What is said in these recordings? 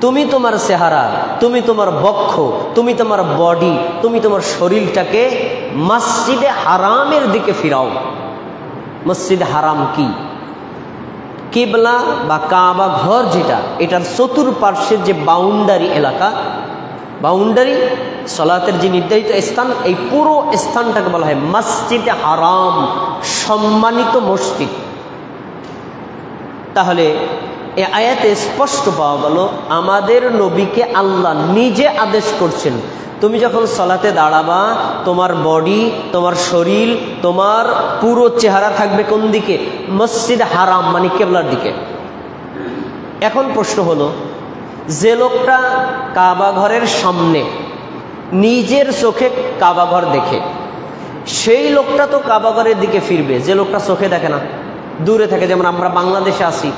তুমি তোমার চেহারা, তুমি তোমার বক্ষ, তুমি তোমার বডি, তুমি তোমার শরীরটাকে মসজিদে হারামের দিকে ফিরাও। মসজিদে হারাম কি? কিবলা বা কাবা ঘর যেটা, এটার চতুর্পার্শ্বের যে বাউন্ডারি এলাকা, বাউন্ডারি সলাতের যে নির্ধারিত স্থান, এই পুরো স্থানটাকে বলা হয় মসজিদে হারাম, সম্মানিত মসজিদ। তাহলে এই আয়াতে স্পষ্ট পাওয়া গেল আমাদের নবীকে আল্লাহ নিজে আদেশ করছেন, তুমি যখন সলাতে দাঁড়াবা তোমার বডি, তোমার শরীর, তোমার পুরো চেহারা থাকবে কোন দিকে? মসজিদ হারাম মানে কিবলার দিকে। এখন প্রশ্ন হলো, যে লোকটা কাবা ঘরের সামনে নিজের চোখে কাবা ঘর দেখে, সেই লোকটা তো কাবা ঘরের দিকে ফিরবে। যে লোকটা চোখে দেখে না, দূরে থাকে, যেমন আমরা বাংলাদেশে আছি,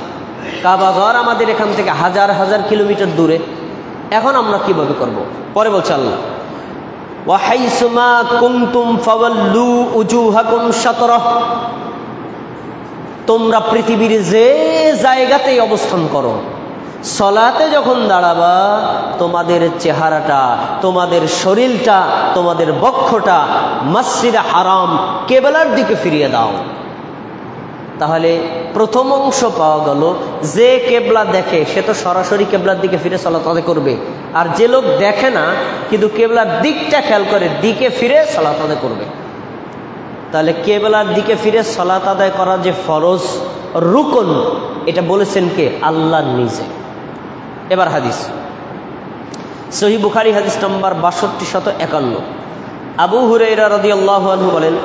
কাবা ঘর আমাদের এখান থেকে হাজার হাজার কিলোমিটার দূরে। এখন আমরা কিভাবে করব? পরে বলছে আল্লাহ, ওয়াহাইসুমা কুনতুম ফাওয়াল্লু উজুহাকুম শাতরাহ, তোমরা পৃথিবীর যে জায়গাতেই অবস্থান করো, সলাতে যখন দাঁড়াবা তোমাদের চেহারাটা, তোমাদের শরীরটা, তোমাদের বক্ষটা মসজিদে হারাম কিবলার দিকে ফিরিয়ে দাও। তাহলে প্রথম অংশ পাওয়া গেল, যে কেবলা দেখে সে তো সরাসরি কেবলার দিকে ফিরে সালাত আদায় করবে, আর যে লোক দেখে না কিন্তু কেবলার দিকটা খেয়াল করে দিকে ফিরে সালাত আদায় করবে। তাহলে কেবলার দিকে ফিরে সালাত আদায় করা যে ফরজ, রুকন, এটা বলেছেন কে? আল্লাহ নিজে। এবার হাদিস, সহিহ বুখারী হাদিস নম্বর ৬২৫১। আবু হুরায়রা রাদিয়াল্লাহু আনহু বলেন,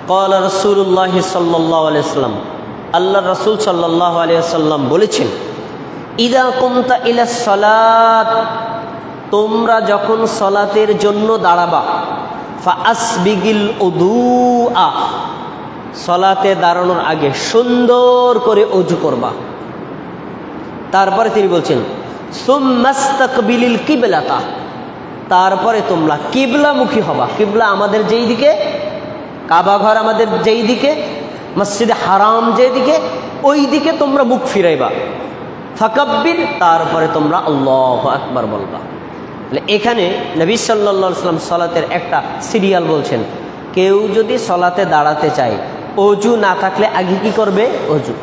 ক্বালা রাসূলুল্লাহ সাল্লাল্লাহু আলাইহি ওয়াসাল্লাম, আল্লাহর রাসূল সাল্লাল্লাহু আলাইহি ওয়াসাল্লাম বলেছেন, ইযা কুমতা ইলা সালাত, তোমরা যখন সালাতের জন্য দাঁড়াবা, ফাআসবিগিল উদুআ, সালাতে দাঁড়ানোর আগে সুন্দর করে ওযু করবা। তারপরে তিনি বলছেন, সুম্মাস্তাকবিলিল কিবলাতা, তারপরে তোমরা কিবলামুখী হবা। কিবলা আমাদের যেই দিকে, কাবা ঘর আমাদের যেই দিকে, মসজিদে হারাম যেই দিকে, ওই দিকে তোমরা মুখ ফিরাইবা। ফাকাব্বির, তারপরে তোমরা আল্লাহু আকবার বলবা। এখানে নবী সাল্লাল্লাহু আলাইহি ওয়াসাল্লাম সালাতের একটা সিরিয়াল বলছেন, কেউ যদি সালাতে দাঁড়াতে চায়, ওযু না থাকলে আগে কি করবে? ওযু।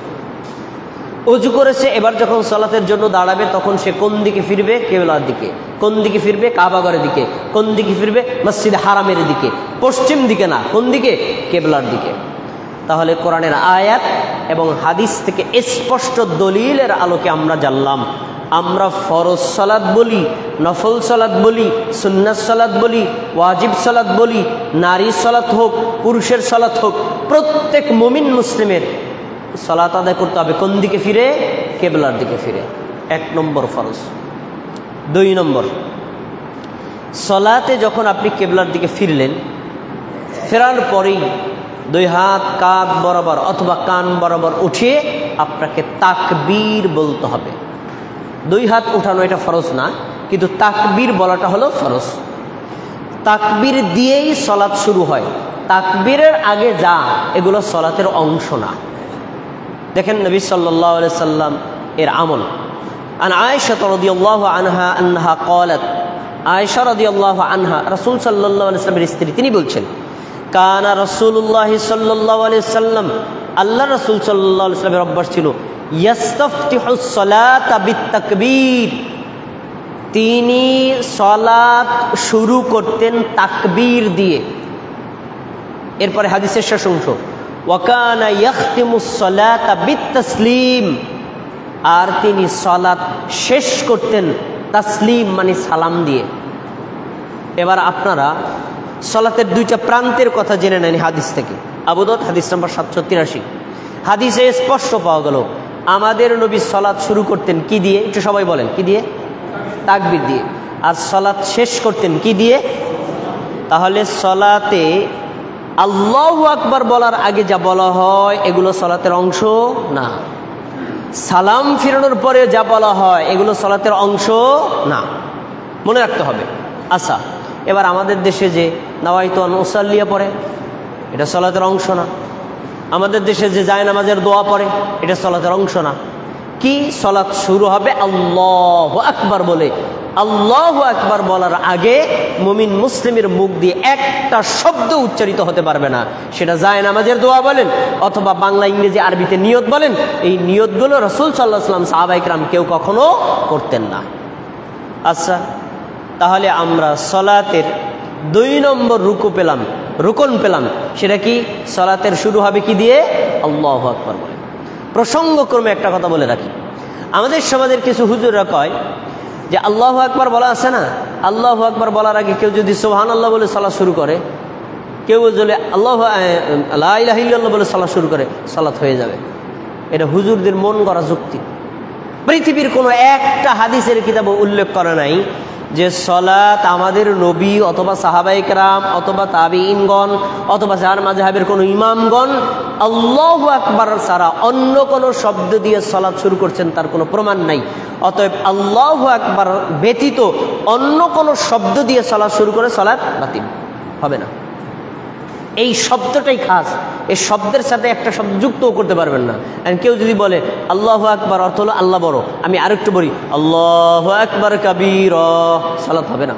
ওযু করেছে, এবার যখন সালাতের জন্য দাঁড়াবে তখন সে কোন দিকে ফিরবে? কিবলার দিকে। কোন দিকে ফিরবে? কাবা ঘরের দিকে। কোন দিকে ফিরবে? মসজিদ হারামের দিকে। পশ্চিম দিকে না, কোন দিকে? কিবলার দিকে। তাহলে কোরআনের আয়াত এবং হাদিস থেকে স্পষ্ট দলিলের আলোকে আমরা জানলাম, আমরা ফরজ সালাত বলি, নফল সালাত বলি, সুন্নাত সালাত বলি, ওয়াজিব সালাত বলি, নারী সালাত হোক, পুরুষের সালাত হোক, প্রত্যেক মুমিন মুসলিমের সালাত আদায় করতে হবে কোন দিকে ফিরে? কিবলার দিকে ফিরে। ১ নম্বর ফরজ। ২ নম্বর, সালাতে যখন আপনি কিবলার দিকে ফিরলেন, ফেরার পরেই ২ হাত কাঁধ বরাবর অথবা কান বরাবর উঠিয়ে আপনাকে তাকবীর বলতে হবে। ২ হাত উঠানো এটা ফরজ না, কিন্তু তাকবীর বলাটা হলো ফরজ। তাকবীর দিয়েই সালাত শুরু হয়, তাকবীরের আগে যা এগুলো সালাতের অংশ না। দেখেন নবী সাল্লাল্লাহু আলাইহি সাল্লাম এর আমল। আন আয়েশা রাদিয়াল্লাহু আনহা আন্নাহা ক্বালাত, আয়েশা রাদিয়াল্লাহু আনহা রাসূল সাল্লাল্লাহু আলাইহি সাল্লামের স্ত্রী, তিনি বলছেন, কানা রাসূলুল্লাহ সাল্লাল্লাহু আলাইহি সাল্লাম, আল্লাহ রাসূল সাল্লাল্লাহু আলাইহি সাল্লামের অভ্যাস ছিল, ইয়াস্তাফতিহুস সালাতা বিত্তাকবীর, তিনি সালাত শুরু করতেন তাকবীর দিয়ে। এরপরে হাদিসের শেষ অংশ, ওয়াকানা ইয়াখতিমুস সালাতা বিত্তাসলিম, আর তিনি সালাত শেষ করতেন তাসলিম মানে সালাম দিয়ে। এবার আপনারা সালাতের 2টা প্রান্তের কথা জেনে নেন হাদিস থেকে। আবু দাউদ হাদিস নম্বর 783। হাদিসে স্পষ্ট পাওয়া গেল আমাদের নবী সালাত শুরু করতেন কি দিয়ে? একটু সবাই বলেন, কি দিয়ে? তাকবীর দিয়ে। আর সালাত শেষ করতেন কি দিয়ে? তাহলে সালাতে আল্লাহু আকবার বলার আগে যা বলা হয় এগুলো সালাতের অংশ না, সালাম ফিরানোর পরে যা বলা হয় এগুলো সালাতের অংশ না, মনে রাখতে হবে। আচ্ছা, এবার আমাদের দেশে যে নাওয়াইতু আন উসাল্লিয়া পড়ে, এটা সালাতের অংশ না। আমাদের দেশে যে জায়নামাজের দোয়া পড়ে, এটা সালাতের অংশ না। কি? সালাত শুরু হবে আল্লাহু আকবার বলে। আল্লাহু আকবার বলার আগে মুমিন মুসলিমের মুখ দিয়ে একটা শব্দ উচ্চারিত হতে পারবে না। সেটা যায় নামাজের দোয়া বলেন অথবা বাংলা, ইংরেজি, আরবিতে নিয়ত বলেন। এই নিয়তগুলো রাসূল সাল্লাল্লাহু আলাইহি ওয়াসাল্লাম, সাহাবায়ে কেরাম কেউ কখনো করতেন না। আচ্ছা, তাহলে আমরা সালাতের 2 নম্বর রুকন পেলাম। সেটা কি? সালাতের শুরু হবে কি দিয়ে? আল্লাহু আকবার বলে। প্রসঙ্গক্রমে একটা কথা বলে রাখি, আমাদের সমাজের কিছু হুজুররা কয় যে আল্লাহু আকবার বলা আছে না, আল্লাহু আকবার বলার আগে কেউ যদি সুবহানাল্লাহ বলে সালাত শুরু করে, কেউ যদি লা ইলাহা ইল্লাল্লাহ বলে সালাত শুরু করে, সালাত হয়ে যাবে। এটা হুজুরদের মন গড়া যুক্তি। পৃথিবীর কোনো একটা হাদিসের কিতাবে উল্লেখ করা নাই যে সালাত আমাদের নবী অথবা সাহাবায়ে কেরাম অথবা তাবিঈনগণ অথবা যার মাযহাবের কোনো ইমামগণ আল্লাহু আকবার ছাড়া অন্য কোনো শব্দ দিয়ে সালাত শুরু করছেন, তার কোনো প্রমাণ নাই। অতএব আল্লাহু আকবার ব্যতীত অন্য কোনো শব্দ দিয়ে সালাত শুরু করে সালাত বাতিল হবে না। এই শব্দটাই খাস, এই শব্দের সাথে একটা শব্দ যুক্তও করতে পারবেন না। কেউ যদি বলে আল্লাহু আকবার অর্থ হলো আল্লাহ বড়, আমি আরেকটু বলি আল্লাহু আকবার কাবীরা, সালাত হবে না।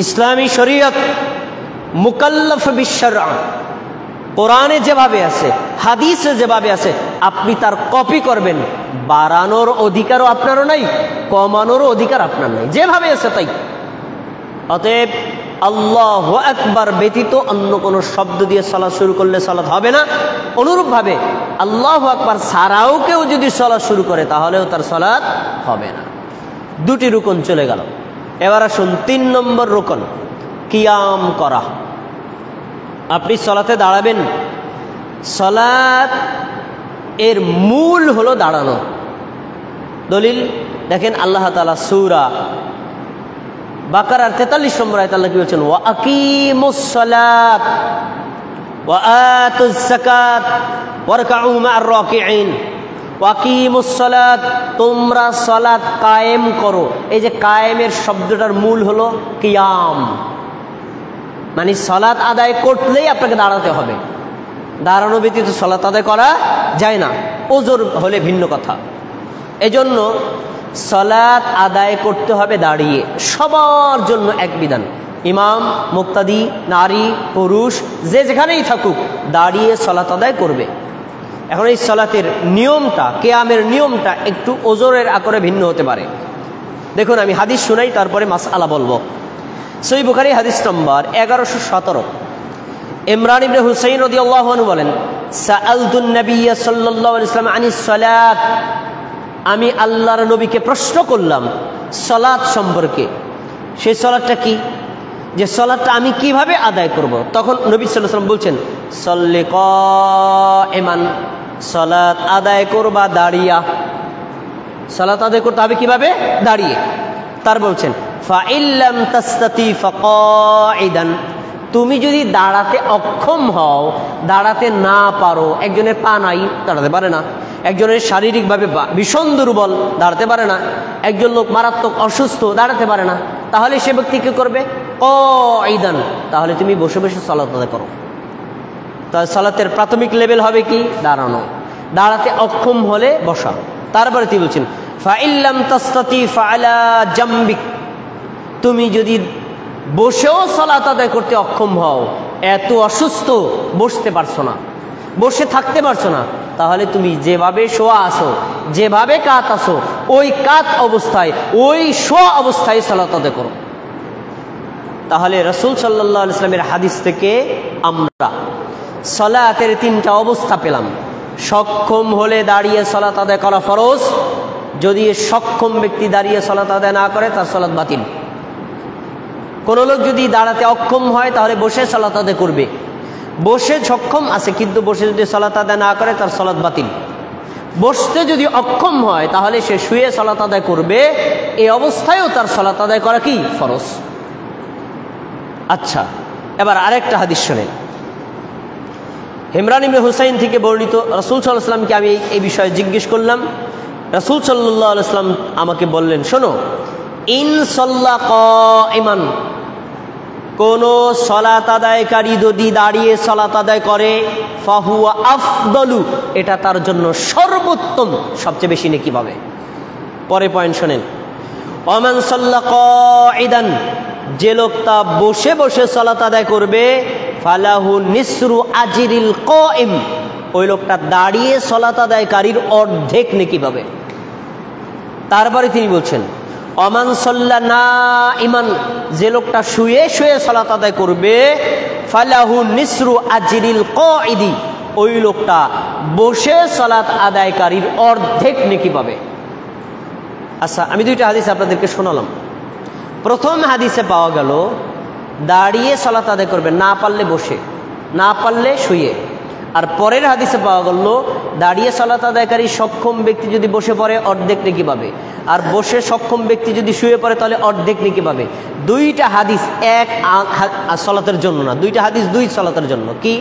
ইসলামী শরীয়ত মুকাল্লাফ বিশ-শরআ, কোরআনে যেভাবে আছে, হাদিসে যেভাবে আছে, আপনি তার কপি করবেন। বাড়ানোর অধিকারও আপনারও নাই, কমানোরও অধিকার আপনার নাই, যেভাবে আছে তাই। অতএব আল্লাহু আকবার ব্যতীত অন্য কোনো শব্দ দিয়ে সালাত শুরু করলে সালাত হবে না। অনুরূপভাবে আল্লাহু আকবার ছাড়াও কেউ যদি সালাত শুরু করে তাহলেও তার সালাত হবে না। 2টি রুকন চলে গেল। এবার আসুন 3 নম্বর রুকন, কিয়াম করা। আপনি সালাতে দাঁড়াবেন, সালাত এর মূল হলো দাঁড়ানো। দলিল দেখেন, আল্লাহ তাআলা সূরা বাকারার 43 নম্বর আয়াতে আল্লাহ কি বলছেন? ওয়া আকিমুস সালাত ওয়া আতুজ যাকাত ওয়ারকাউ মা'আর রাকিঈন। ওয়া আকিমুস সালাত, তোমরা সালাত কায়েম করো। এই যে কায়েমের শব্দটার মূল হলো কিয়াম, মানে সালাত আদায় করলেই আপনাকে দাঁড়াতে হবে। দাঁড়ানো ব্যতীত সালাত আদায় করা যায় না, ওজর হলে ভিন্ন কথা। এজন্য সালাত আদায় করতে হবে দাঁড়িয়ে, সবার জন্য এক বিধান। ইমাম, মুক্তাদি, নারী, পুরুষ, যে যেখানেই থাকুক দাঁড়িয়ে সালাত আদায় করবে। এখন এই সালাতের নিয়মটা, কিয়ামের নিয়মটা একটু ওজরের আকারে ভিন্ন হতে পারে। দেখুন, আমি হাদিস শুনাই, তারপরে মাসআলা বলবো। সহিহ বুখারী হাদিস নম্বর 1117, ইমরান ইবনে হুসাইন রাদিয়াল্লাহু আনহু বলেন, সাআলতুন নবিয়্য সাল্লাল্লাহু আলাইহি ওয়াসাল্লাম আনিস সালাত, আমি আল্লাহর নবীকে প্রশ্ন করলাম সালাত সম্পর্কে। সেই সালাতটা কি, যে সালাতটা আমি কিভাবে আদায় করব। তখন নবী সাল্লাল্লাহু আলাইহি ওয়াসাল্লাম বলছেন, সাল্লি কাইমান, সালাত আদায় করবা দাঁড়িয়া। সালাত আদায় করতে হবে কিভাবে? দাঁড়িয়ে। তার বলছেন, ফাইল্লাম তাস্তাতি ফাকাইদান, তুমি যদি দাঁড়াতে অক্ষম হও, দাঁড়াতে না পারো, একজনের পা নাই দাঁড়াতে পারে না, একজনের শারীরিকভাবে ভীষণ দুর্বল দাঁড়াতে পারে না, একজন লোক মারাত্মক অসুস্থ দাঁড়াতে পারে না, তাহলে সে ব্যক্তি কী করবে? কাইদান, তাহলে তুমি বসে বসে সালাত আদায় করো। তাহলে সালাতের প্রাথমিক লেভেল হবে কি? দাঁড়ানো। দাঁড়াতে অক্ষম হলে বসা। তারপরে তিনি বলছেন, ফাইল্লাম তাস্তাতি ফাআলা জামবিক, তুমি যদি বসেও সালাত আদায় করতে অক্ষম হও, এত অসুস্থ বসতে পারছো না, বসে থাকতে পারছো না, তাহলে তুমি যেভাবে শোয়া আসো, যেভাবে কাত আসো, ওই কাত অবস্থায়, ওই শোয়া অবস্থায় সালাত আদায় করো। তাহলে রাসূল সাল্লাল্লাহু আলাইহি ওয়াসাল্লামের হাদিস থেকে আমরা সালাতের 3টা অবস্থা পেলাম। সক্ষম হলে দাঁড়িয়ে সালাত আদায় করা ফরজ, যদি সক্ষম ব্যক্তি দাঁড়িয়ে সালাত আদায় না করে তার সালাত বাতিল। কোনো লোক যদি দাঁড়াতে অক্ষম হয় তাহলে বসে সালাত আদায় করবে, বসে সক্ষম আছে কিন্তু বসে যদি সালাত আদায় না করে তার সালাত বাতিল। বসতে যদি অক্ষম হয় তাহলে সে শুয়ে সালাত আদায় করবে, এই অবস্থায়ও তার সালাত আদায় করা কি? ফরজ। আচ্ছা, এবার আরেকটা হাদিস শুনেন। ইমরান ইবনে হুসাইন থেকে বর্ণিত, রাসূল সাল্লাল্লাহু আলাইহি ওয়াসাল্লামকে আমি এই বিষয়ে জিজ্ঞেস করলাম, রাসূল সাল্লাল্লাহু আলাইহি ওয়াসাল্লাম আমাকে বললেন, শোনো, ইন সাল্লা কাইমান, কোন সালাত আদায়কারী যদি দাঁড়িয়ে সালাত আদায় করে ফাহুয়া আফদলু, এটা তার জন্য সর্বোত্তম, সবচেয়ে বেশি নেকি পাবে। পরে পয়েন্ট শোনেন, ওমান সাল্লা কাঈদান, যে লোকটা বসে বসে সালাত আদায় করবে ফালাহু নিসরু আজরিল কাঈম, ওই লোকটা দাঁড়িয়ে সালাত আদায়কারীর অর্ধেক নেকি পাবে। তারপরে তিনি বলছেন ওমান সাল্লা নাঈমান, যে লোকটা শুয়ে শুয়ে সালাত আদায় করবে ফালাহু নিসরু আজরিল কাঈদি, ওই লোকটা বসে সালাত আদায়কারীর অর্ধেক নেকি পাবে। আচ্ছা, আমি দুইটা হাদিস আপনাদেরকে শোনালাম। প্রথম হাদিসে পাওয়া গেল দাঁড়িয়ে সালাত আদায় করবে, না পারলে বসে, না পারলে শুয়ে। আর পরের হাদিসে পাওয়া গেল দাঁড়িয়ে সালাত আদায়কারী সক্ষম ব্যক্তি যদি বসে পড়ে অর্ধেক নেকি পাবে, আর বসে সক্ষম ব্যক্তি যদি শুয়ে পড়ে তাহলে অর্ধেক নেকি পাবে। দুইটা হাদিস এক সালাতের জন্য না, দুইটা হাদিস দুই সালাতের জন্য। কি?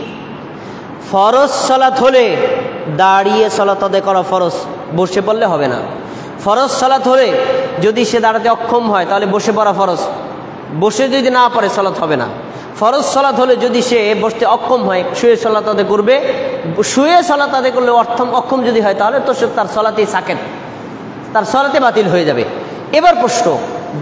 ফরজ সালাত হলে দাঁড়িয়ে সালাত আদায় করা ফরজ, বসে পড়লে হবে না। ফরজ সালাত হলে যদি সে দাঁড়াতে অক্ষম হয় তাহলে বসে পড়া ফরজ, বসে যদি না পড়ে সালাত হবে না। ফরজ সালাত হলে যদি সে বসতে অক্ষম হয় শুয়ে সালাত আদায় করবে, শুয়ে সালাত আদায় করলে অক্ষম যদি হয় তাহলে তো সে তার সালাতেই সাকেত, তার সালাতে বাতিল হয়ে যাবে। এবার প্রশ্ন,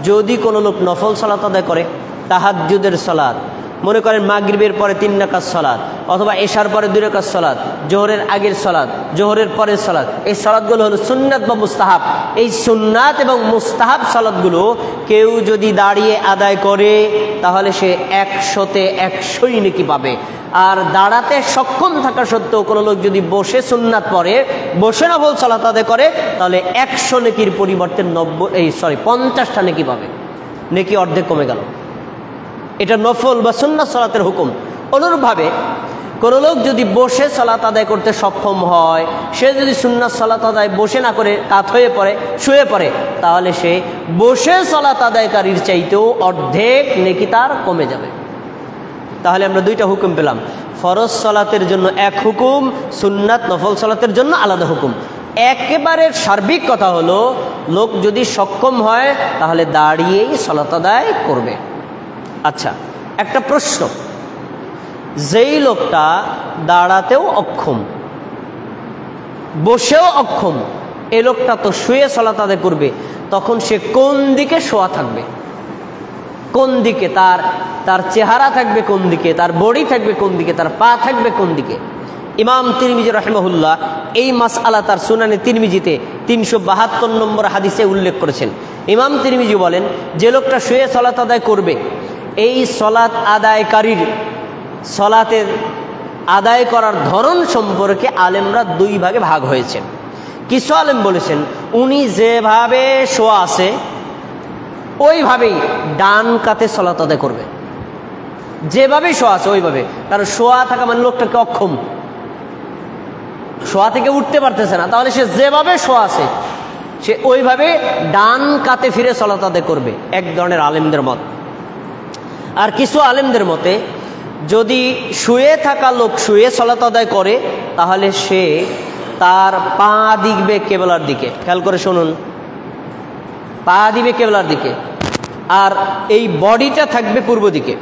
যদি কোনো লোক নফল সালাত আদায় করে, তাহাজ্জুদের সালাত, মনে করেন মাগরিবের পরে 3 রাকাত সালাত, অথবা এশার পরে 2 রাকাত সালাত, জোহরের আগের সালাত, জোহরের পরের সালাত, এই সালাতগুলো হলো সুন্নাত বা মুস্তাহাব। এই সুন্নাত এবং মুস্তাহাব সালাতগুলো কেউ যদি দাঁড়িয়ে আদায় করে তাহলে সে 100-তে 100ই নেকি পাবে। আর দাঁড়াতে সক্ষম থাকা সত্ত্বেও কোনো লোক যদি বসে সুন্নাত পড়ে, বসে নফল সালাত আদায় করে, তাহলে 100 নেকির পরিবর্তে 50টা নেকি পাবে, নেকি অর্ধেক কমে গেল। এটা নফল বা সুন্নাত সালাতের হুকুম। অনুরূপভাবে কোনো লোক যদি বসে সালাত আদায় করতে সক্ষম হয়, সে যদি সুন্নাত সালাত আদায় বসে না করে কাত হয়ে পড়ে, শুয়ে পড়ে, তাহলে সে বসে সালাত আদায়কারীর চাইতেও অর্ধেক নেকি তার কমে যাবে। তাহলে আমরা দুইটা হুকুম পেলাম, ফরজ সালাতের জন্য এক হুকুম, সুন্নাত নফল সালাতের জন্য আলাদা হুকুম। একেবারে সার্বিক কথা হলো, লোক যদি সক্ষম হয় তাহলে দাঁড়িয়েই সালাত আদায় করবে। আচ্ছা, একটা প্রশ্ন, যেই লোকটা দাঁড়াতেও অক্ষম, বসেও অক্ষম, এই লোকটা তো শুয়ে সালাত আদায় করবে, তখন সে কোন দিকে শোয়া থাকবে? কোন দিকে তার চেহারা থাকবে, কোন দিকে তার বডি থাকবে, কোন দিকে তার পা থাকবে, কোন দিকে? ইমাম তিরমিজি রাহিমাহুল্লাহ এই মাসআলা তার সুনানে তিরমিজিতে 372 নম্বর হাদিসে উল্লেখ করেছেন। ইমাম তিরমিজি বলেন, যে লোকটা শুয়ে সালাত আদায় করবে, এই সালাত আদায়কারীর সালাতের আদায় করার ধরন সম্পর্কে আলেমরা দুই ভাগে ভাগ হয়েছেন। কিছু আলেম বলেছেন উনি যেভাবে শোয়া আছে ওইভাবেই ডান কাতে সালাত আদায় করবে, যেভাবে শোয়া আছে ওইভাবে। কারণ শোয়া থাকা মানে লোকটাকে অক্ষম, শোয়া থেকে উঠতে পারতেছে না, তাহলে সে যেভাবে শোয়া আছে সে ওইভাবে ডান কাতে ফিরে সালাত আদায় করবে, এক ধরনের আলেমদের মত। আর কিছু আলেমদের মতে যদি শুয়ে থাকা লোক শুয়ে সালাত আদায় করে তাহলে সে তার পা দিবে কেবলার দিকে, খেয়াল করে শুনুন, পা দিবে কেবলার দিকে, আর এই বডিটা থাকবে পূর্ব দিকে।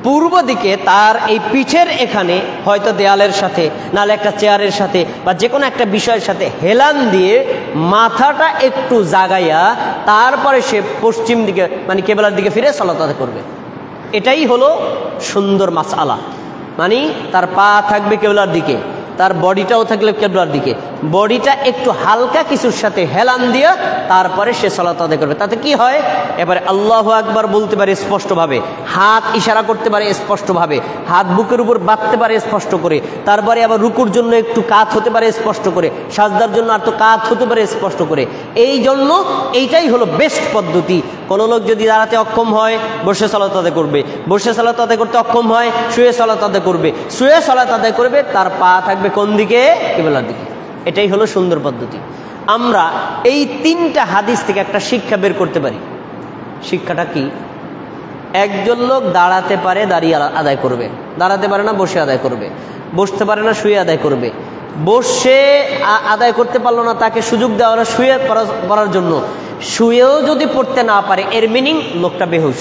পূর্ব দিকে তার এই পিঠের এখানে হয়তো দেয়ালের সাথে, নাহলে একটা চেয়ারের সাথে বা যে কোনো একটা বিষয়ের সাথে হেলান দিয়ে মাথাটা একটু জাগাইয়া তারপরে সে পশ্চিম দিকে মানে কেবলার দিকে ফিরে সালাত আদায় করবে। এটাই হলো সুন্দর মাসআলা, মানে তার পা থাকবে কেবলার দিকে, তার বডিটাও থাকলে কেবলার দিকে, বডিটা একটু হালকা কিছুর সাথে হেলান দিয়ে তারপরে সে সালাত আদায় করবে। তাতে কি হয়, এবারে আল্লাহু আকবার বলতে পারে স্পষ্টভাবে, হাত ইশারা করতে পারে স্পষ্টভাবে, হাত বুকের উপর বাঁধতে পারে স্পষ্ট করে, তারপরে আবার রুকুর জন্য একটু কাত হতে পারে স্পষ্ট করে, সাজদার জন্য আর তো কাত হতে পারে স্পষ্ট করে। এই জন্য এইটাই হলো বেস্ট পদ্ধতি। কোনো লোক যদি দাঁড়াতে অক্ষম হয় বসে সালাত আদায় করবে, বসে সালাত আদায় করতে অক্ষম হয় শুয়ে সালাত আদায় করবে, শুয়ে সালাত আদায় করবে, তার পা থাকবে কোন দিকে? কিবলার দিকে। এটাই হলো সুন্দর পদ্ধতি। আমরা এই 3টা হাদিস থেকে একটা শিক্ষা বের করতে পারি। শিক্ষাটা কি? একজন লোক দাঁড়াতে পারে দাঁড়িয়ে আদায় করবে, দাঁড়াতে পারে না বসে আদায় করবে, বসতে পারে না শুয়ে আদায় করবে। বসে আদায় করতে পারলো না, তাকে সুযোগ দেওয়া হলো শুয়ে পড়ার জন্য। শুয়েও যদি পড়তে না পারে, এর মিনিং লোকটা বেহুশ।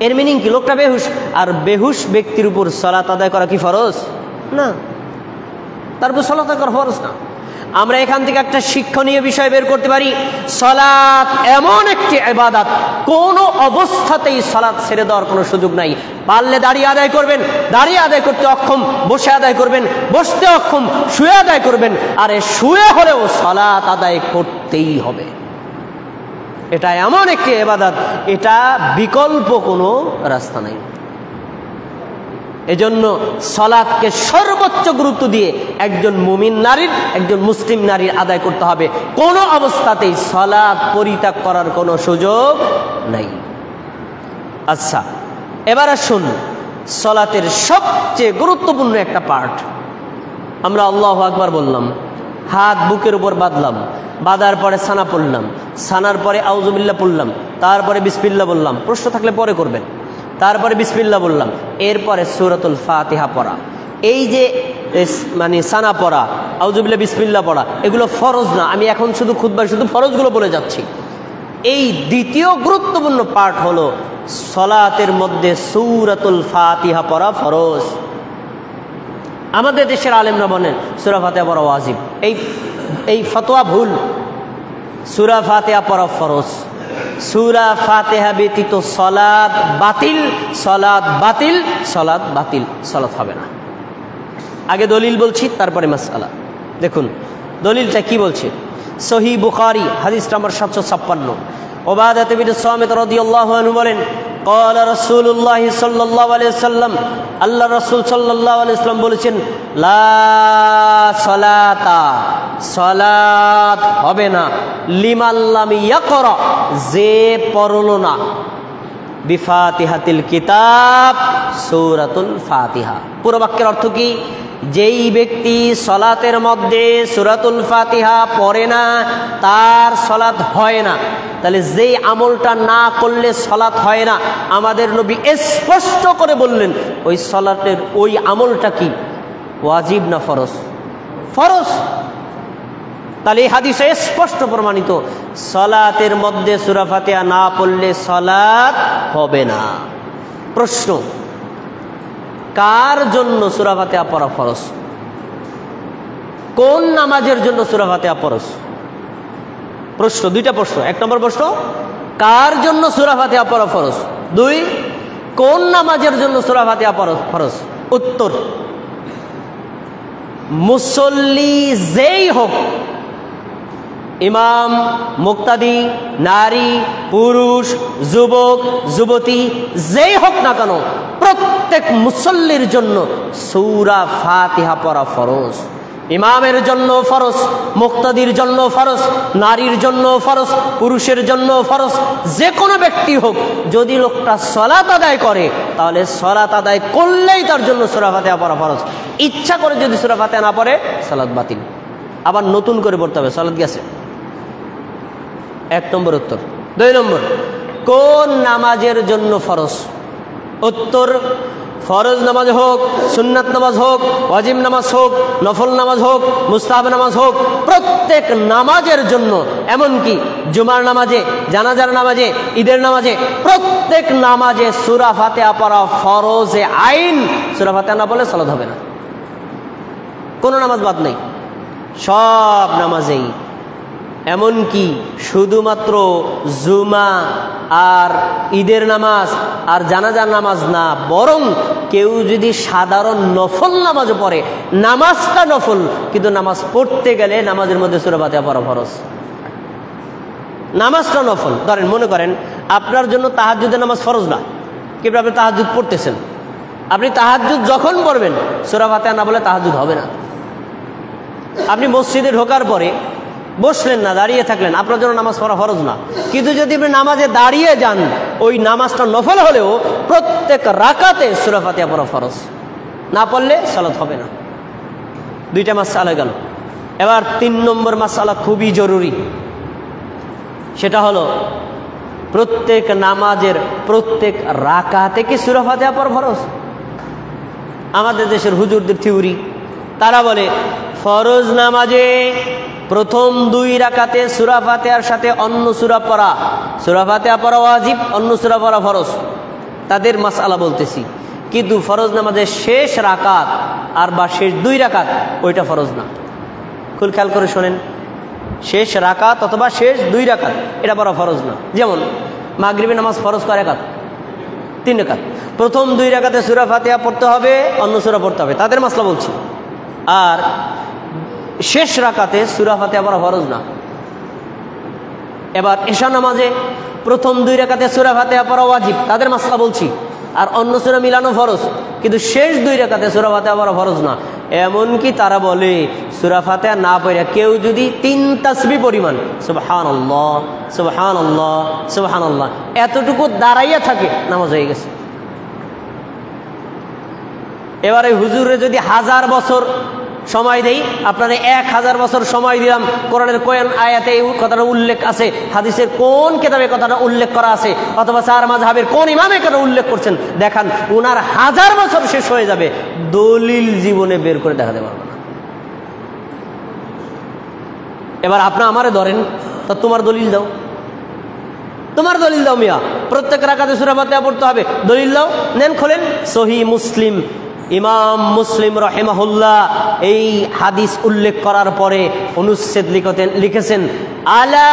এর মিনিং কি? লোকটা বেহুশ, আর বেহুশ ব্যক্তির উপর সালাত আদায় করা কি ফরজ? না, তার উপর সালাত আদায় করা ফরজ না। আমরা এখান থেকে একটা শিক্ষণীয় বিষয় বের করতে পারি, সালাত এমন একটি ইবাদত, কোনো অবস্থাতেই সালাত ছেড়ে দেওয়ার কোনো সুযোগ নাই। পারলে দাঁড়িয়ে আদায় করবেন, দাঁড়িয়ে আদায় করতে অক্ষম বসে আদায় করবেন, বসতে অক্ষম শুয়ে আদায় করবেন, আরে শুয়ে হলেও সালাত আদায় করতেই হবে। এটা এমন একটি ইবাদত, এটা বিকল্প কোনো রাস্তা নাই। এজন্য সালাতকে সর্বোচ্চ গুরুত্ব দিয়ে একজন মুমিন নারীর, একজন মুসলিম নারীর আদায় করতে হবে। কোনো অবস্থাতেই সালাত পরিত্যাগ করার কোনো সুযোগ নাই। আচ্ছা, এবার আসুন সালাতের সবচেয়ে গুরুত্বপূর্ণ একটা পার্ট। আমরা আল্লাহু আকবার বললাম, হাত বুকের উপর বাঁধলাম, বাঁধার পরে সানা পড়লাম, সানার পরে আউযুবিল্লাহ পড়লাম, তারপরে বিসমিল্লাহ বললাম, প্রশ্ন থাকলে পরে করবেন, তারপরে বিসমিল্লাহ বললাম, এরপরে সূরাতুল ফাতিহা পড়া। এই যে মানে সানা পড়া, আউযুবিল্লাহ, বিসমিল্লাহ পড়া, এগুলো ফরজ না। আমি এখন শুধু খুতবায় শুধু ফরজগুলো বলে যাচ্ছি। এই দ্বিতীয় গুরুত্বপূর্ণ পার্ট হলো সালাতের মধ্যে সূরাতুল ফাতিহা পড়া ফরজ। আমাদের দেশের আলেমরা বলেন সূরা ফাতিহা পড়া ওয়াজিব। এই ফতোয়া ভুল। সূরা ফাতিহা পড়া ফরজ। সূরা ফাতিহা ব্যতীত সালাত বাতিল, সালাত বাতিল, সালাত বাতিল, সালাত হবে না। আগে দলিল বলছি, তারপরে মাসআলা। দেখুন দলিলটা কি বলছে। সহিহ বুখারী হাদিস নাম্বার 756, উবাদাহ বিন সামিত রাদিয়াল্লাহু আনহু বলেন, قال رسول الله صلى الله عليه وسلم, আল্লাহ রাসূল সাল্লাল্লাহু আলাইহি ওয়াসাল্লাম বলেছেন, লা সালাতা, সালাত হবে না, লিমান লাম ইয়াকরা, যে পড়লো না, বিফাতিহাতিল কিতাব, সূরাতুল ফাতিহা। পুরো বাক্যের অর্থ কি? যেই ব্যক্তি সালাতের মধ্যে সূরাতুল ফাতিহা পড়ে না, তার সালাত হয় না। তাহলে যেই আমলটা না করলে সালাত হয় না, আমাদের নবী স্পষ্ট করে বললেন ওই সালাতের ওই আমলটা কি, ওয়াজিব না ফরজ? ফরজ। তাহলে এই হাদিসে স্পষ্ট প্রমাণিত, সালাতের মধ্যে সূরা ফাতিহা না পড়লে সালাত হবে না। প্রশ্ন, কার জন্য সূরা ফাতিহা পড়া ফরজ? কোন নামাজের জন্য সূরা ফাতিহা ফরজ? প্রশ্ন, দুইটা প্রশ্ন। এক নম্বর প্রশ্ন, কার জন্য সূরা ফাতিহা পড়া ফরজ? দুই, কোন নামাজের জন্য সূরা ফাতিহা ফরজ? উত্তর, মুসল্লি যেই হোক, ইমাম, মুক্তাদি, নারী, পুরুষ, যুবক, যুবতী, যেই হোক না কেন, প্রত্যেক মুসল্লির জন্য সূরা ফাতিহা পড়া ফরজ। ইমামের জন্য ফরজ, মুক্তাদির জন্য ফরজ, নারীর জন্য ফরজ, পুরুষের জন্য ফরজ, যে কোনো ব্যক্তি হোক, যদি লোকটা সালাত আদায় করে তাহলে সালাত আদায় করলেই তার জন্য সূরা ফাতিহা পড়া ফরজ। ইচ্ছা করে যদি সূরা ফাতিহা না পড়ে, সালাত বাতিল, আবার নতুন করে পড়তে হবে, সালাত গেছে। এক নম্বর উত্তর। দুই নম্বর, কোন নামাজের জন্য ফরজ? উত্তর, ফরজ নামাজ হোক, সুন্নাত নামাজ হোক, ওয়াজিব নামাজ হোক, নফল নামাজ হোক, মুস্তাহাব নামাজ হোক, প্রত্যেক নামাজের জন্য, এমনকি জুমার নামাজে, জানাজার নামাজে, ঈদের নামাজে, প্রত্যেক নামাজে সূরা ফাতিহা পড়া ফরজে আইন। সূরা ফাতিহা না পড়লে সালাত হবে না। কোনো নামাজ বাদ নেই, সব নামাজেই। এমনকি শুধুমাত্র জুমা আর ঈদের নামাজ আর জানাজার নামাজ না, বরং কেউ যদি সাধারণ নফল নামাজ পড়ে, নামাজটা নফল কিন্তু নামাজ পড়তে গেলে নামাজের মধ্যে সূরা ফাতিহা পড়া ফরজ। নামাজটা নফল, ধরেন মনে করেন আপনার জন্য তাহাজ্জুদের নামাজ ফরজ না, কিন্তু আপনি তাহাজ্জুদ পড়তেছেন, আপনি তাহাজ্জুদ যখন পড়বেন সূরা ফাতিহা না বলে তাহাজ্জুদ হবে না। আপনি মসজিদে ঢোকার পরে বসলেন না, দাঁড়িয়ে থাকলেন, আপনার জন্য নামাজ পড়া ফরজ না। কিন্তু যদি আপনি নামাজে দাঁড়িয়ে যান, ওই নামাজটা নফল হলেও প্রত্যেক রাকাতে সূরা ফাতিহা পড়া ফরজ, না পড়লে সালাত হবে না। দুইটা মাসআলা গেল। এবার তিন নম্বর মাসআলা খুবই জরুরি, সেটা হলো প্রত্যেক নামাজের প্রত্যেক রাকাতে কি সূরা ফাতিহা পড়া ফরজ? আমাদের দেশের হুজুরদের থিওরি, তারা বলে ফরজ নামাজে প্রথম দুই রাকাতে সূরা ফাতিহার সাথে অন্য সূরা পড়া, সূরা ফাতিহা পড়া ওয়াজিব, অন্য সূরা পড়া ফরজ। তাদের মাসআলা বলতেছি, কিন্তু ফরজ নামাজের শেষ রাকাত আর বা শেষ 2 রাকাত ওইটা ফরজ না। খুব খেয়াল করে শোনেন, শেষ রাকাত অথবা শেষ 2 রাকাত এটা বড় ফরজ না। যেমন মাগরিবের নামাজ ফরজ কয় রাকাত? 3 রাকাত। প্রথম 2 রাকাতে সূরা ফাতিহা পড়তে হবে, অন্য সূরা পড়তে হবে, তাদের মাসলা বলছি। আর শেষ রাকাতে সূরা ফাতিহা পড়া ফরজ না। এবার এশা নামাজে প্রথম 2 রাকাতে সূরা ফাতিহা পড়া ওয়াজিব, তাদের মাসলা বলছি। আর অন্য সূরা মিলানো ফরজ, কিন্তু শেষ 2 রাকাতে সূরা ফাতিহা পড়া ফরজ না। এমনকি তারা বলে সূরা ফাতিহা না পড়ে কেউ যদি 3 তাসবিহ পরিমাণ সুবহানাল্লাহ সুবহানাল্লাহ সুবহানাল্লাহ এতটুকু দাঁড়াইয়া থাকে, নামাজ হয়ে গেছে। এবারে হুজুরে যদি 1000 বছর সময় দেই, আপনারা 1000 বছর সময় দিলাম, কোরআনের কোন আয়াতে এই কথাটা উল্লেখ আছে, হাদিসের কোন কিতাবে কথাটা উল্লেখ করা আছে, অথবা 4 মাযহাবের কোন ইমামে কথা উল্লেখ করছেন, দেখান। ওনার 1000 বছর শেষ হয়ে যাবে, দলিল জীবনে বের করে দেখাতে পারবো না। এবার আপনি আমারে ধরেন, তো তোমার দলিল দাও, তোমার দলিল দাও মিয়া। প্রত্যেক রাকাতে সূরা ফাতিহা পড়তে হবে, দলিল দাও। নেন খোলেন সহিহ মুসলিম, ইমাম মুসলিম রাহিমাহুল্লাহ এই হাদিস উল্লেখ করার পরে অনুচ্ছেদ লিখেছেন, আলা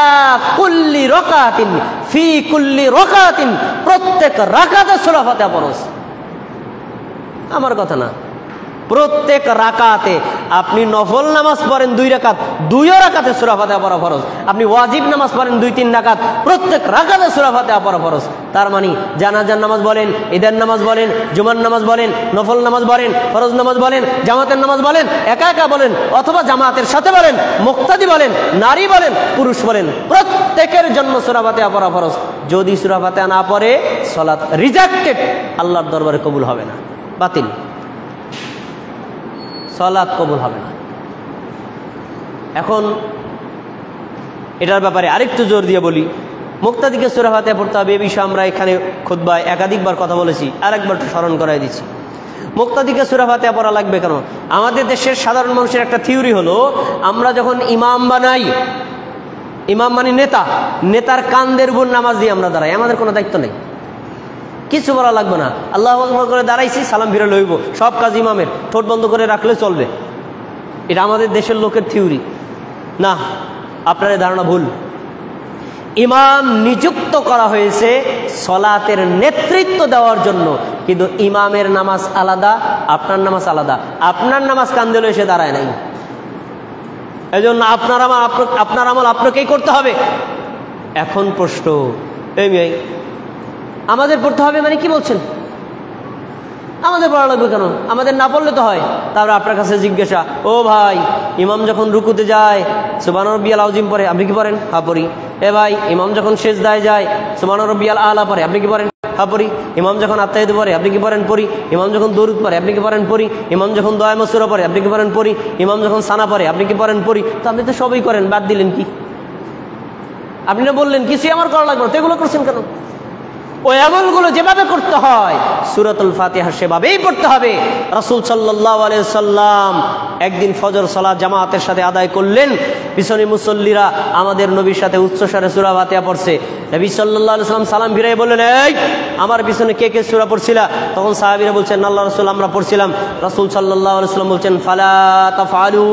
কুল্লি রাকাতিন ফি কুল্লি রাকাতিন, প্রত্যেক রাকাতে সূরা ফাতিহা ফরজ। আমার কথা না, প্রত্যেক রাকাতে। আপনি নফল নামাজ পড়েন 2 রাকাত, 2 রাকাতে সূরা ফাতিহা পড়া ফরজ। আপনি ওয়াজিব নামাজ পড়েন 2-3 রাকাত, প্রত্যেক রাকাতে সূরা ফাতিহা পড়া ফরজ। তার মানে জানাজার নামাজ বলেন, ঈদের নামাজ বলেন, জুমার নামাজ বলেন, নফল নামাজ বলেন, ফরজ নামাজ বলেন, জামাতের নামাজ বলেন, একা একা বলেন অথবা জামাতের সাথে বলেন, মুক্তাদি বলেন, নারী বলেন, পুরুষ বলেন, প্রত্যেকের জন্য সূরা ফাতিহা পড়া ফরজ। যদি সূরা ফাতিহা না পড়ে সালাত রিজেক্টেড, আল্লাহর দরবারে কবুল হবে না, বাতিল, সালাত কবুল হবে না। এখন এটার ব্যাপারে আরেকটু জোর দিয়ে বলি, মুক্তাদিকে সূরা ফাতিহা পড়তে হবে, এই বিষয়ে আমরা এখানে খুতবায় একাধিকবার কথা বলেছি, আরেকবার স্মরণ করাই দিচ্ছি। মুক্তাদিকে সূরা ফাতিহা পড়া লাগবে কেন? আমাদের দেশের সাধারণ মানুষের একটা থিওরি হলো, আমরা যখন ইমাম বানাই, ইমাম মানে নেতা, নেতার কান্দের উপর নামাজ দিয়ে আমরা দাঁড়াই, আমাদের কোনো দায়িত্ব নেই, কিছু বলা লাগবে না। আল্লাহু আকবার করে দাঁড়াইছি, সালাম ফিরে লইব, সব কাজ ইমামের, ঠোঁট বন্ধ করে রাখলে চলবে। এটা আমাদের দেশের লোকের থিওরি না, আপনার ধারণা ভুল। ইমাম নিযুক্ত করা হয়েছে সলাতের নেতৃত্ব দেওয়ার জন্য, কিন্তু ইমামের নামাজ আলাদা, আপনার নামাজ আলাদা। আপনার নামাজ কান্দে এসে দাঁড়ায় নাই, এজন্য আপনার আমল আপনাকেই করতে হবে। এখন প্রশ্ন, এই মেয়ে আমাদের পড়তে হবে মানে কি বলছেন? আমাদের পড়া লাগবে কেন? আমাদের না পড়লে তো হয়। তারপরে আপনার কাছে জিজ্ঞাসা, ও ভাই, ইমাম যখন রুকুতে যায় সুবহান রাব্বিয়াল আযীম পড়ে, আপনি কি পড়েন? হ্যাঁ পড়ি। এ ভাই, ইমাম যখন সিজদায় যায় সুবহান রাব্বিয়াল আলা পড়ে, আপনি কি পড়েন? হ্যাঁ পড়ি। ইমাম যখন আত্তাহিয়াতু পড়ে, আপনি কি পড়েন? পড়ি। ইমাম যখন দরুদ পড়ে, আপনি কি পড়েন? পড়ি। ইমাম যখন দোয়া মাসুরা পড়ে, আপনি কি পড়েন? পড়ি। ইমাম যখন সানা পড়ে, আপনি কি পড়েন? পড়ি। তো আপনি তো সবই করেন, বাদ দিলেন কি? আপনি না বললেন কিছুই আমার করা লাগবে না, তো এগুলো করছেন কেন? ওই আমলগুলো যেভাবে করতে হয় সূরাতুল ফাতিহা সেভাবেই পড়তে হবে। রাসূল সাল্লাল্লাহু আলাইহি সাল্লাম একদিন ফজর সালাত জামাতের সাথে আদায় করলেন, পিছনে মুসল্লিরা আমাদের নবীর সাথে উচ্চস্বরে সূরা ফাতিহা পড়ছে। নবী সাল্লাল্লাহু আলাইহি সাল্লাম সালাম ফিরিয়ে বললেন, এই আমার পিছনে কে কে সূরা পড়ছিলা? তখন সাহাবীরা বলছেন, আল্লাহর রাসূল আমরা পড়ছিলাম। রাসূল সাল্লাল্লাহু আলাইহি সাল্লাম বলছেন, ফালা তাফআলু,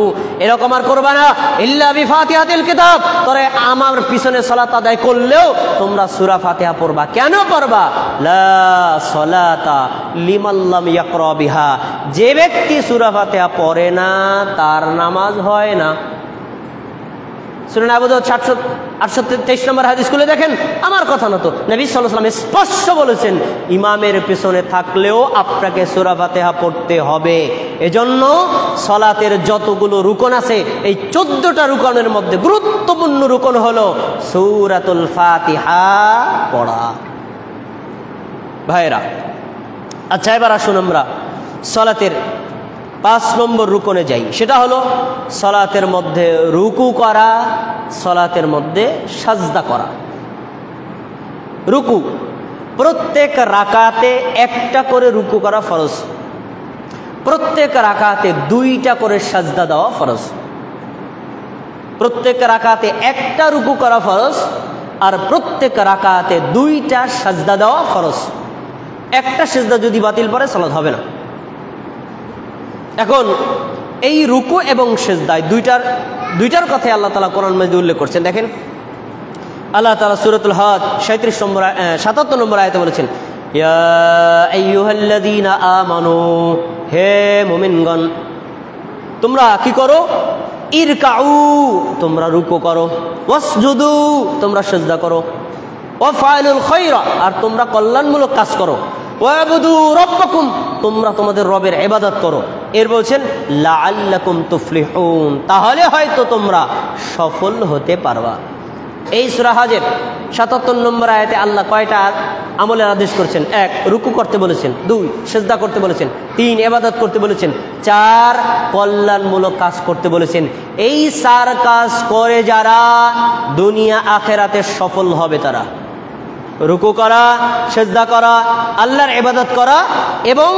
এরকম আর করবা না, ইল্লা বিফাতিহাতিল কিতাব, তবে আমার পিছনে সালাত আদায় করলেও তোমরা সূরা ফাতিহা পড়বা। কেন পড়বা? লা সালাতা লিমান লাম ইয়াকরা বিহা, যে ব্যক্তি সূরা ফাতিহা পড়ে না তার নামাজ হয় না। সুনান আবু দাউদ 823 নম্বর হাদিস খুলে দেখেন, আমার কথা না তো, নবী সাল্লাল্লাহু আলাইহি ওয়াসাল্লাম স্পষ্ট বলেছেন ইমামের পিছনে থাকলেও আপনাকে সূরা ফাতিহা পড়তে হবে। এজন্য সালাতের যতগুলো রুকন আছে, এই 14টা রুকনের মধ্যে গুরুত্বপূর্ণ রুকন হলো সূরাতুল ফাতিহা পড়া। ভাইরা, আচ্ছা এবার আসুন আমরা সালাতের 5 নম্বর রুকনে যাই। সেটা হলো সালাতের মধ্যে রুকু করা, সালাতের মধ্যে সাজদা করা। রুকু, প্রত্যেক রাকাতে একটা করে রুকু করা ফরজ, প্রত্যেক রাকাতে 2টা করে সাজদা দেওয়া ফরজ। প্রত্যেক রাকাতে একটা রুকু করা ফরজ, আর প্রত্যেক রাকাতে 2টা সাজদা দেওয়া ফরজ। একটা সিজদা যদি বাতিল পড়ে সালাত হবে না। এখন এই রুকু এবং সিজদায় দুইটার কথাই আল্লাহ তাআলা কোরআন মাজিদে উল্লেখ করছেন। দেখেন আল্লাহ তাআলা সূরাতুল হজ 77 নম্বর আয়াতে বলেছেন, ইয়া আইয়ুহাল্লাযীনা আমানু, হে মুমিনগণ তোমরা কি করো, ইরকাউ তোমরা রুকু করো, ওয়াসজুদু তোমরা সিজদা করো, ওয়াফআলুল খায়রা আর তোমরা কল্যাণমূলক কাজ করো, ওয়াবুদু রাব্বাকুম তোমরা তোমাদের রবের ইবাদত করো। এর বলছেন লাআল্লাকুম তুফলিহুন, তাহলে হয়তো তোমরা সফল হতে পারবা। এই সূরা হজের 77 নম্বর আয়াতে আল্লাহ কয়টা আমলের আদেশ করেছেন? 1 রুকু করতে বলেছেন, 2 সিজদা করতে বলেছেন, 3 ইবাদত করতে বলেছেন, 4 কল্যাণমূলক কাজ করতে বলেছেন। এই 4 কাজ করে যারা দুনিয়া আখিরাতে সফল হবে তারা রুকু করা, সিজদা করা, আল্লাহর ইবাদত করা এবং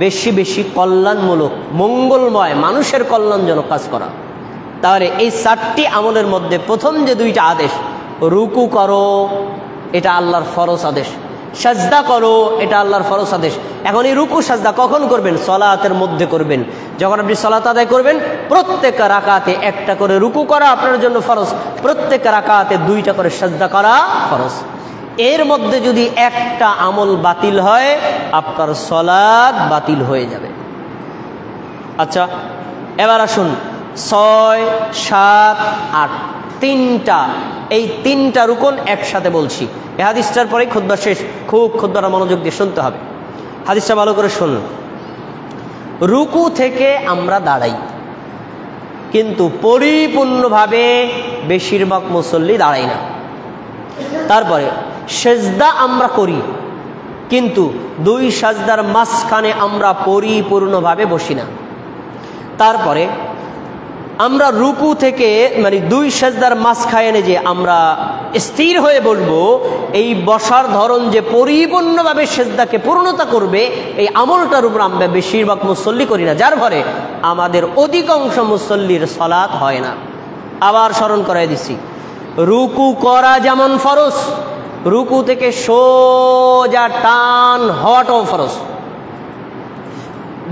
বেশি বেশি কল্যাণমূলক মঙ্গলময় মানুষের কল্যাণজনক কাজ করা। তাহলে এই 4টি আমলের মধ্যে প্রথম যে 2টা আদেশ, রুকু করো এটা আল্লাহর ফরজ আদেশ, সাজদা করো এটা আল্লাহর ফরজ আদেশ। এখন এই রুকু সাজদা কখন করবেন? সালাতের মধ্যে করবেন। যখন আপনি সালাত আদায় করবেন প্রত্যেক রাকাতে একটা করে রুকু করা আপনার জন্য ফরজ, প্রত্যেক রাকাতে 2টা করে সাজদা করা ফরজ। এর মধ্যে যদি একটা আমল বাতিল হয় আপনার সালাত বাতিল হয়ে যাবে। আচ্ছা এবার আসুন 6, 7, 8 তিনটা, এই 3টা রুকন একসাথে বলছি। এই হাদিসটার পরেই খুতবা শেষ, খুব খুতবাটা মনোযোগ দিয়ে শুনতে হবে। হাদিসটা ভালো করে শুনুন। রুকু থেকে আমরা দাঁড়াই কিন্তু পরিপূর্ণভাবে বেশিরভাগ মুসল্লি দাঁড়াই না। তারপরে সেজদা আমরা করি কিন্তু 2 সাজদার মাঝখানে আমরা পরিপূর্ণভাবে বসি না। তারপরে আমরা রুকু থেকে মানে 2 সাজদার মাঝখানে যে আমরা স্থির হয়ে বসবো, এই বসার ধরন যে পরিপূর্ণভাবে সেজদাকে পূর্ণতা করবে এই আমলটার উপর আমরা বেশিরভাগ মুসল্লি করি না, যার ফলে আমাদের অধিকাংশ মুসল্লির সালাত হয় না। আবার স্মরণ করাই দিচ্ছি, রুকু করা যেমন ফরজ, রুকু থেকে সোজা টান হওয়াটাও ফরজ।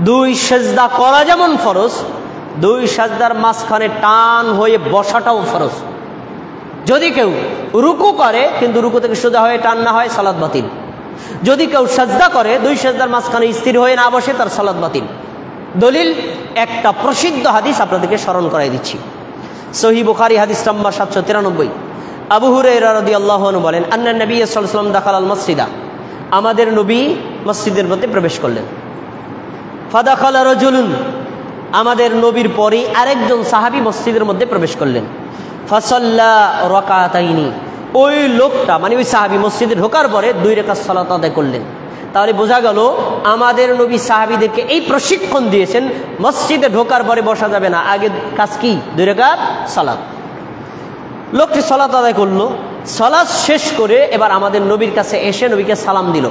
2 সেজদা করা যেমন ফরজ, 2 সাজদার মাঝখানে টান হয়ে বসাটাও ফরজ। যদি কেউ রুকু করে কিন্তু রুকু থেকে সোজা হয়ে টান না হয় সালাত বাতিল। যদি কেউ সাজদা করে 2 সাজদার মাঝখানে স্থির হয়ে না বসে তার সালাত বাতিল। দলিল একটা প্রসিদ্ধ হাদিস আপনাদেরকে স্মরণ করাই দিচ্ছি। সহিহ বুখারী হাদিস নাম্বার 793। আবু হুরায়রা রাদিয়াল্লাহু আনহু বলেন, আন্না নবী সাল্লাল্লাহু আলাইহি ওয়াসাল্লাম দাখালাল মসজিদা, আমাদের নবী মসজিদের মধ্যে প্রবেশ করলেন। ফাদাখালা রাজুলুন, আমাদের নবীর পরেই আরেকজন সাহাবী মসজিদের মধ্যে প্রবেশ করলেন। ফাসাল্লা রাকাতাইনি, ওই লোকটা মানে ওই সাহাবী মসজিদে ঢোকার পরে 2 রাকাত সালাত আদায় করলেন। তাহলে বোঝা গেল আমাদের নবী সাহাবীদেরকে এই প্রশিক্ষণ দিয়েছেন মসজিদে ঢোকার পরে বসা যাবে না, আগে কাজ কি 2 রাকাত সালাত। লোকটি সালাত আদায় করলো, সালাত শেষ করে এবার আমাদের নবীর কাছে এসে নবীকে সালাম দিল।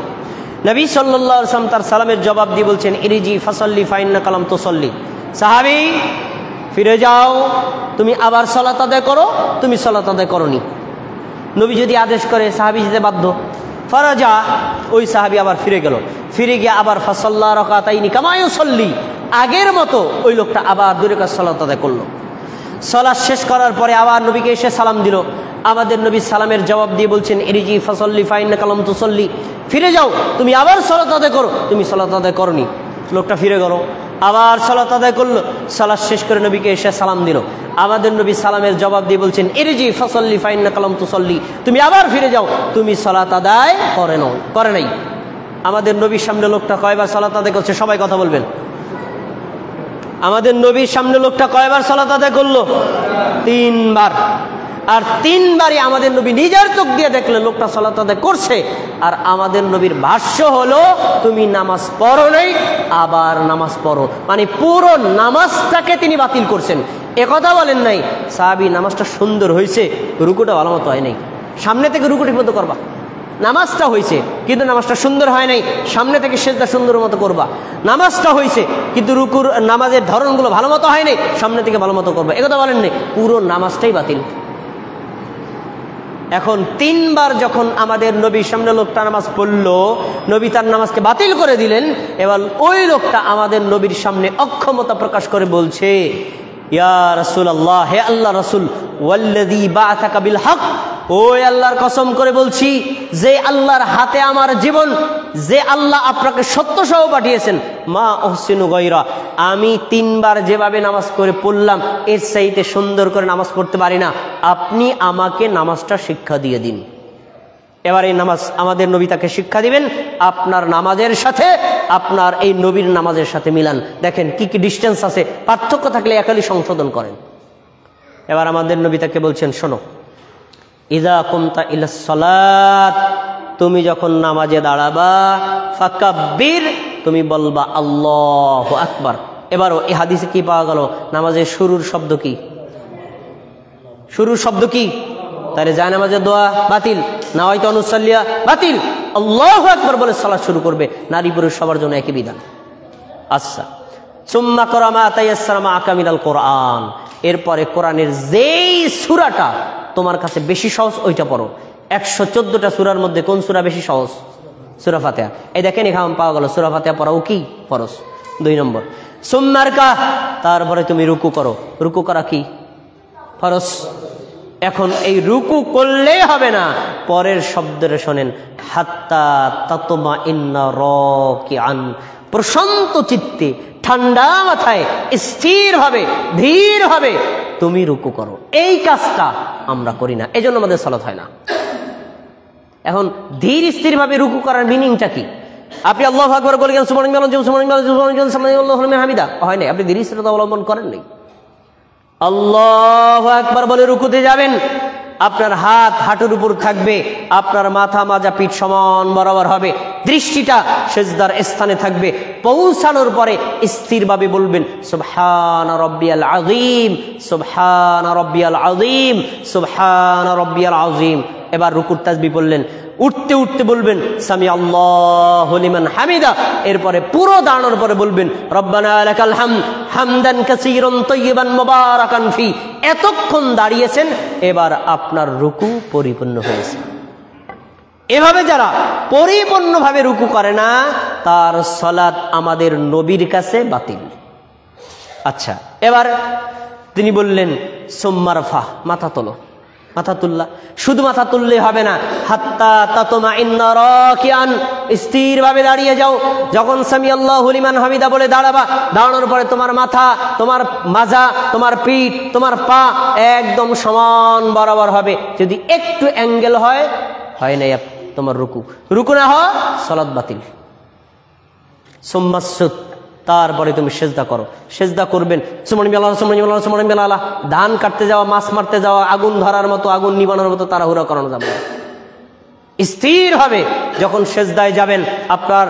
নবী সাল্লাল্লাহু আলাইহি ওয়াসাল্লাম তার সালামের জবাব দিয়ে বলছেন, ইরিজি ফাসাল্লি ফাইন্নাকা লাম তুসাল্লি, সাহাবী ফিরে যাও, তুমি আবার সালাত আদায় করো, তুমি সালাত আদায় করোনি। নবী যদি আদেশ করে সাহাবী যেতে বাধ্য। ফারাজা, ওই সাহাবী আবার ফিরে গেল, ফিরে গিয়ে আবার ফাসাল্লা রাকাতাইনি কামা ইউসাল্লি, আগের মতো ওই লোকটা আবার 2 রাকাত সালাত আদায় করলো। সালাত শেষ করার পরে আবার নবীকে এসে সালাম দিল। আমাদের নবী সালামের জবাব দিয়ে বলছেন, ইরিজি ফাসাল্লি ফাইন্নাকা লাম তুসাল্লি, ফিরে যাও, তুমি আবার সালাত আদায় করো, তুমি সালাত আদায় করোনি। লোকটা ফিরে গেল, আবার সালাত আদায় করলো। সালাত শেষ করে নবীকে এসে সালাম দিল। আমাদের নবী সালামের জবাব দিয়ে বলছেন, ইরজি ফাসাল্লি ফাইন্নাকা লাম তুসাল্লি, তুমি আবার ফিরে যাও, তুমি সালাত আদায় করে নাই। আমাদের নবীর সামনে লোকটা কয়বার সালাত আদায় করছে? সবাই কথা বলবেন। আমাদের নবীর সামনে লোকটা কয়বার সালাত আদায় করলো? 3 বার। আর 3 বারই আমাদের নবী নিজের চোখ দিয়ে দেখলেন লোকটা সালাত আদায় করছে। আর আমাদের নবীর ভাষ্য হলো, তুমি নামাজ পড়ো নাই, আবার নামাজ পড়ো, মানে পুরো নামাজটাকে তিনি বাতিল করছেন। একথা বলেন নাই সাহাবী নামাজটা সুন্দর হয়েছে, রুকুটা ভালো মতো হয় নাই, সামনে থেকে রুকুটি মতো করবা। নামাজটা হয়েছে কিন্তু নামাজটা সুন্দর হয় নাই, সামনে থেকে সেজদা সুন্দর মতো করবা। নামাজটা হয়েছে কিন্তু রুকুর নামাজের ধরনগুলো ভালো মতো হয় নাই, সামনে থেকে ভালো মতো করবা। একথা বলেন নাই, পুরো নামাজটাই বাতিল। এখন 3 বার যখন আমাদের নবীর সামনে লোকটা নামাজ পড়লো, নবী তার নামাজকে বাতিল করে দিলেন। এবার ওই লোকটা আমাদের নবীর সামনে অক্ষমতা প্রকাশ করে বলছে, ইয়া রাসূলুল্লাহ, হে আল্লাহ রাসূল, ওয়াল্লাযী বাআসাকা বিল হক, ওই আল্লাহর কসম করে বলছি, যে আল্লাহর হাতে আমার জীবন, যে আল্লাহ আপনাকে সত্য সহ পাঠিয়েছেন, মা উহসিনু গায়রা, আমি 3 বার যেভাবে নামাজ করে পড়লাম এর চাইতে সুন্দর করে নামাজ পড়তে পারি না, আপনি আমাকে নামাজটা শিক্ষা দিয়ে দিন। এবার এই নামাজ আমাদের নবী তাকে শিক্ষা দিবেন, আপনার নামাজের সাথে আপনার এই নবীর নামাজের সাথে মিলান, দেখেন কি কি ডিস্টেন্স আছে, পার্থক্য থাকলে একালি সংশোধন করেন। এবার আমাদের নবী তাকে বলছেন, শোনো, ইযা কুমতা ইলাস সালাত, তুমি যখন নামাজে দাঁড়াবা, ফাকাব্বির, তুমি বলবা আল্লাহু আকবার। এবারও এই হাদিসে কি পাওয়া গেল? নামাজের শুরুর শব্দ কি? শুরুর শব্দ কি? তাহলে যায় নামাজের দোয়া বাতিল, নাওয়াইতু অনুসাল্লিয়া বাতিল, আল্লাহু আকবার বলে সালাত শুরু করবে। নারী পুরুষ সবার জন্য একই বিধান। আচ্ছা, সুম্মা করা মা তায়াসসারা মাআকা মিনাল কোরআন, এরপরে কোরআনের যেই সূরাটা তোমার কাছে বেশি সহজ ওইটা পড়ো। 114টা সূরার মধ্যে কোন সূরা বেশি সহজ? সূরা ফাতিহা। এই দেখেন এখানে পাওয়া গেল সূরা ফাতিহা পড়াও কি ফরজ। 2 নম্বর, সুম্মা রকা, তারপরে তুমি রুকু করো। রুকু করা কি? ফরজ। এখন এই রুকু করলেই হবে না, পরের শব্দটা শোনেন, হাত্তা তাতমাইন্না রাকিআন, প্রশান্ত চিত্তে ঠান্ডা মাথায় স্থিরভাবে ধীরভাবে তুমি রুকু করো। এই কাজটা আমরা করি না, এজন্য আমাদের সালাত হয় না। এখন ধীর স্থিরভাবে রুকু করার মিনিংটা কি? আপনি আল্লাহু আকবার বলে গেলেন, সুবহানাল্লাহ হামিদা, হয় না, আপনি ধীর স্থিরতা অবলম্বন করেন নাই। আল্লাহু আকবার বলে রুকুতে যাবেন, আপনার হাত হাঁটুর উপর থাকবে, আপনার মাথা মাজা পিঠ সমান বরাবর হবে, দৃষ্টিটা সিজদার স্থানে থাকবে। পৌঁছানোর পরে স্থিরভাবে বলবেন সুবহান রাব্বিয়াল আযীম, সুবহান রাব্বিয়াল আযীম, সুবহান রাব্বিয়াল আযীম। এবার রুকুর তাসবিহ বললেন, উঠতে উঠতে বলবেন সামি আল্লাহু লিমান হামিদা। এরপরে পুরো দাঁড়ানোর পরে বলবেন রব্বানা লাকাল হামদ হামদান কাসীরান তাইয়িবান মুবারাকান ফি। এতক্ষণ দাঁড়িয়েছেন, এবার আপনার রুকু পরিপূর্ণ হয়েছে। এভাবে যারা পরিপূর্ণভাবে রুকু করে না, তার সালাত আমাদের নবীর কাছে বাতিল। আচ্ছা, এবার তিনি বললেন সুম্মা রাফা, মাথা তোলো। মাথা তুললা, শুধু মাথা তুললে হবে না, হাত্তা তাতমাইন্না রাকিআন, স্থিরভাবে দাঁড়িয়ে যাও। যখন সামি আল্লাহু লিমান হামিদা বলে দাঁড়াবা, দাঁড়ানোর পরে তোমার মাথা, তোমার মাজা, তোমার পিঠ, তোমার পা একদম সমান বরাবর হবে। যদি একটু অ্যাঙ্গেল হয় নাই তোমার রুকু, রুকু না হয় সালাত বাতিল। সুম্মা সুদ, তারপরে তুমি সেজদা করো। সেজদা করবেন সুবহানাল্লাহ। ধান কাটতে যাওয়া, মাছ মারতে যাওয়া, আগুন ধরার মতো, আগুন নিবানোর মতো তাড়াহুড়া করানো যাবে না। স্থির হবে যখন সেজদায় যাবেন, আপনার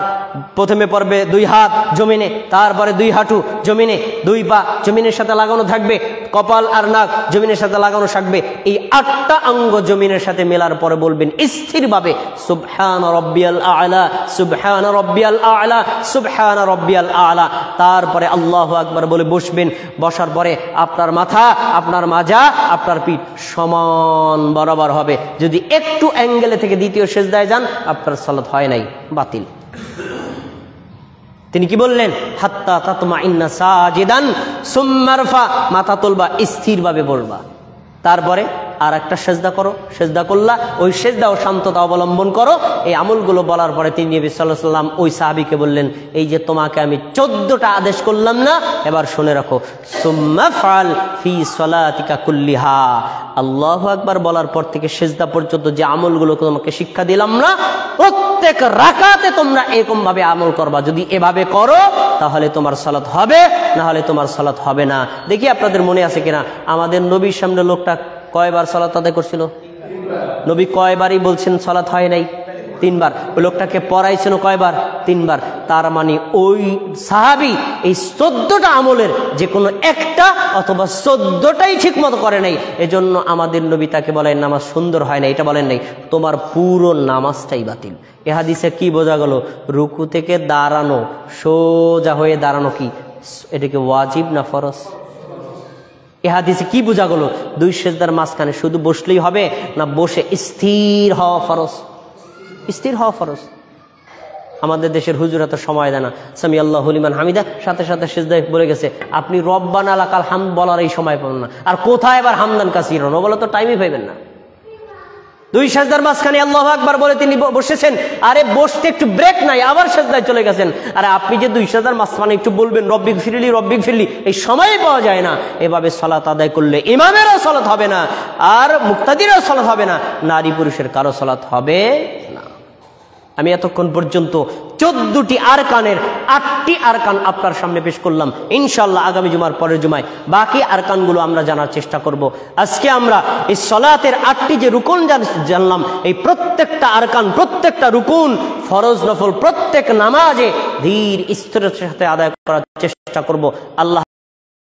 প্রথমে পড়বে 2 হাত জমিনে, তারপরে 2 হাঁটু জমিনে, 2 পা জমিনের সাথে লাগানো থাকবে, কপাল আর নাক জমিনের সাথে লাগানো থাকবে। এই 8টা অঙ্গ জমিনের সাথে মেলার পরে বলবেন স্থিরভাবে সুবহান রাব্বিয়াল আ'লা, সুবহান রাব্বিয়াল আ'লা, সুবহান রাব্বিয়াল আ'লা। তারপরে আল্লাহু আকবার বলে বসবেন। বসার পরে আপনার মাথা, আপনার মাজা, আপনার পিঠ সমান বরাবর হবে। যদি একটু অ্যাঙ্গেলে থেকে দ্বিতীয় সেজদায় যান, আপনার সালাত হয় নাই, বাতিল। তিনি কি বললেন? হাত্তা তাতমাইন্না সাজিদান সুম্মা রফা, মাথা তুলবা, স্থিরভাবে বলবা। তারপরে আর একটা সেজদা করো। সেজদা করলা, ওই সেজদা ও শান্ততা অবলম্বন করো। এই আমলগুলো বলার পরে তিনি নবী সাল্লাল্লাহু আলাইহি ওয়াসাল্লাম ওই সাহাবীকে বললেন, এই যে তোমাকে আমি 14টা আদেশ করলাম না, এবার শুনে রাখো, সুম্মা ফাল ফি সালাতিকা কুল্লিহা। আল্লাহু আকবার বলার পর থেকে সেজদা পর্যন্ত যে আমলগুলো তোমাকে শিক্ষা দিলাম না, প্রত্যেক রাকাতে তোমরা এরকম ভাবে আমল করবা। যদি এভাবে করো তাহলে তোমার সালাত হবে, না হলে তোমার সালাত হবে না। দেখি আপনাদের মনে আছে কিনা, আমাদের নবীর সামনে লোকটা কয়বার সালাত আদায় করছিল? নবী কয়বারই বলছেন সালাত হয় নাই? 3 বার। ওই লোকটাকে পড়াইছেন কয়বার? 3 বার। তার মানে ওই সাহাবী এই 14টা আমলের যে কোনো একটা অথবা 14টাই ঠিক মতো করে নাই। এজন্য আমাদের নবী তাকে বলেন নামাজ সুন্দর হয় না, এটা বলেন নাই, তোমার পুরো নামাজটাই বাতিল। এ হাদিসে কি বোঝা গেল? রুকু থেকে দাঁড়ানো, সোজা হয়ে দাঁড়ানো কি এটা কি ওয়াজিব না ফরজ? এ হাদিসে কি বোঝা গেল? দুই সেজদার মাঝখানে শুধু বসলেই হবে না বসে স্থির হওয়া ফরজ? স্থির হওয়া ফরজ। আমাদের দেশের হুজুরা তো সময় দেয় না, সামি আল্লাহু লিমান হামিদা সাথে সাথে সিজদায় পড়ে গেছে, আপনি রব্বানা লাকাল হামদ বলার এই সময় পাবেন না। আর কোথায় এবার হামদান কাসীরান বলে তো টাইমই পাইবেন না। দুই সেজদার মাঝখানে আল্লাহু আকবার বলে তিনি বসেছেন, আরে বসতে একটু ব্রেক নাই, আবার সেজদায় চলে গেছেন। আরে আপনি যে দুই সেজদার মাঝখানে একটু বলবেন রব্বিক ফিরলি রব্বিক ফিরলি, এই সময়ই পাওয়া যায় না। এভাবে সালাত আদায় করলে ইমামেরও সালাত হবে না, আর মুক্তাদিরও সালাত হবে না, নারী পুরুষের কারো সালাত হবে না। আমি এতক্ষণ পর্যন্ত 14টি আরকানের 8টি আরকান আপনার সামনে পেশ করলাম। ইনশাআল্লাহ আগামী জুমার পরের জুমায় বাকি আরকানগুলো আমরা জানার চেষ্টা করব। আজকে আমরা এই সালাতের 8টি যে রুকুন জানলাম, এই প্রত্যেকটা আরকান, প্রত্যেকটা রুকুন, ফরজ নফল প্রত্যেক নামাজে ধীর স্থিরতার সাথে আদায় করার চেষ্টা করব। আল্লাহ